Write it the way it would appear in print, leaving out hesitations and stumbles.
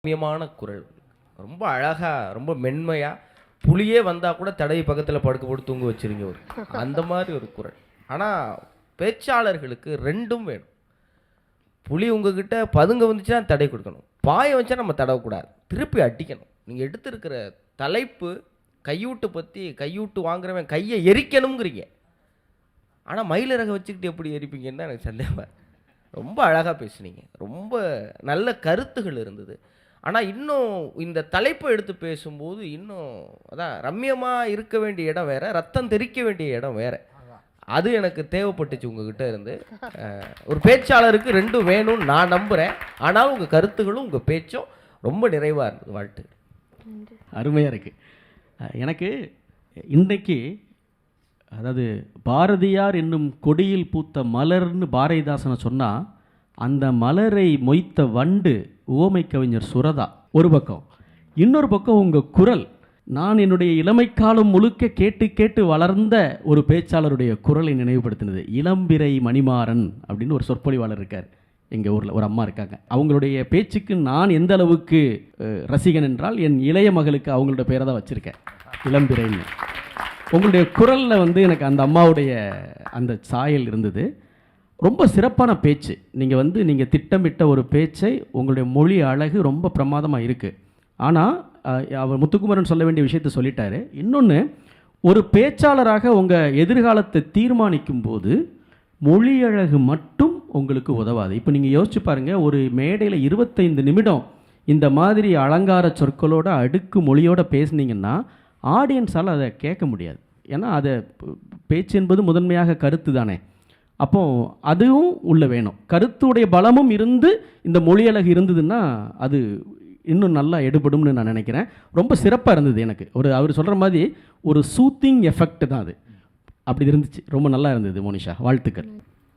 ரம்மியமான குரல், ரொம்ப அழகா, ரொம்ப மென்மையா, புலியே வந்தா கூட தடவி பக்கத்துல படுக்க போட்டு தூங்க வச்சிருங்க ஒரு அந்த மாதிரி ஒரு குரல். ஆனா பேச்சாளர்களுக்கு ரெண்டும் வேணும். புலி உங்ககிட்ட பதுங்க வந்துச்சுன்னா தடை கொடுக்கணும், பாய வச்சா நம்ம தடவக்கூடாது, திருப்பி அடிக்கணும். நீங்க எடுத்திருக்கிற தலைப்பு கையூட்டு பத்தி, கையூட்டு வாங்குறவன் கையை எரிக்கணுங்கிறீங்க. ஆனா மயிலிறக வச்சுக்கிட்டு எப்படி எரிப்பீங்கன்னு தான் எனக்கு சந்தேகம். ரொம்ப அழகா பேசுனீங்க, ரொம்ப நல்ல கருத்துகள் இருந்தது. ஆனால் இன்னும் இந்த தலைப்பை எடுத்து பேசும்போது இன்னும் அதான் ரம்மியமாக இருக்க வேண்டிய இடம் வேற, ரத்தம் தெறிக்க வேண்டிய இடம் வேற. அது எனக்கு தேவைப்பட்டுச்சு உங்ககிட்ட இருந்து. ஒரு பேச்சாளருக்கு ரெண்டும் வேணும்னு நான் நம்புகிறேன். ஆனால் உங்கள் கருத்துகளும் உங்கள் பேச்சும் ரொம்ப நிறைவாக இருந்தது. வாழ்த்து. அருமையாக இருக்குது. எனக்கு இன்றைக்கு அதாவது பாரதியார் என்னும் கொடியில் பூத்த மலர்னு பாரதிதாசனை சொன்னால், அந்த மலரை மொய்த்த வண்டு உவமை கவிஞர் சுரதா ஒரு பக்கம். இன்னொரு பக்கம் உங்கள் குரல், நான் என்னுடைய இளமைக்காலம் முழுக்க கேட்டு கேட்டு வளர்ந்த ஒரு பேச்சாளருடைய குரலை நினைவுபடுத்தினது. இளம்பிறை மணிமாறன் அப்படின்னு ஒரு சொற்பொழிவாளர் இருக்கார் எங்கள் ஊரில், ஒரு அம்மா இருக்காங்க. அவங்களுடைய பேச்சுக்கு நான் எந்த அளவுக்கு ரசிகன் என்றால், என் இளைய மகளுக்கு அவங்களோட பேரை தான் வச்சுருக்கேன், இளம்பிறைன்னு. உங்களுடைய குரலில் எனக்கு அந்த அம்மாவுடைய அந்த சாயல் இருந்தது. ரொம்ப சிறப்பான பேச்சு. நீங்கள் திட்டமிட்ட ஒரு பேச்சை, உங்களுடைய மொழி அழகு ரொம்ப பிரமாதமாக இருக்குது. ஆனால் அவர் முத்துக்குமரன் சொல்ல வேண்டிய விஷயத்தை சொல்லிட்டாரு. இன்னொன்று, ஒரு பேச்சாளராக உங்கள் எதிர்காலத்தை தீர்மானிக்கும் போது மொழி அழகு மட்டும் உங்களுக்கு உதவாது. இப்போ நீங்கள் யோசிச்சு பாருங்கள், ஒரு மேடையில் 25 நிமிடம் இந்த மாதிரி அலங்கார சொற்களோட அடுக்கு மொழியோட பேசுனீங்கன்னா ஆடியன்ஸால் அதை கேட்க முடியாது. ஏன்னா அதை பேச்சு என்பது முதன்மையாக கருத்து தானே. அப்போ அதுவும் உள்ள வேணும். கருத்துடைய பலமும் இருந்து இந்த மொழியழகு இருந்ததுன்னா அது இன்னும் நல்லா எடுபடும்னு நான் நினைக்கிறேன். ரொம்ப சிறப்பாக இருந்தது. எனக்கு அவர் சொல்கிற மாதிரி ஒரு சூத்திங் எஃபெக்ட் தான் அது. அப்படி இருந்துச்சு. ரொம்ப நல்லா இருந்தது மோனிஷா. வாழ்த்துக்கள்.